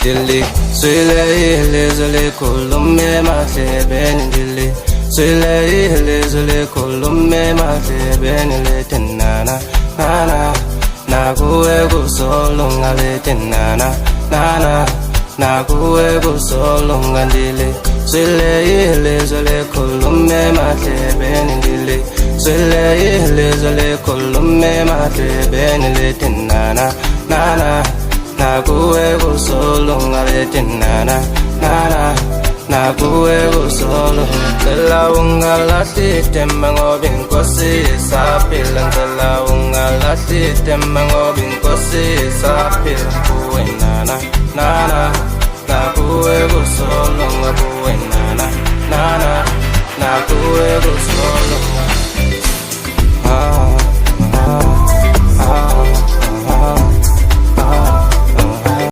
Dilly, Swile, Colume, Mate, Ben Dilly, Swile, Colume, Mate, Ben Letinana, Nana, Naguego solo, Letinana, Nana, Naguego solo, Dili, Swile, Colume, Mate, Ben Dilly, Swile, Colume, Mate, Ben Letinana, Nana. Naguego solo, Letinana, Nana, Naguego solo. La unga la sistema binkosi sapil, la unga la sistema binkosi sapil.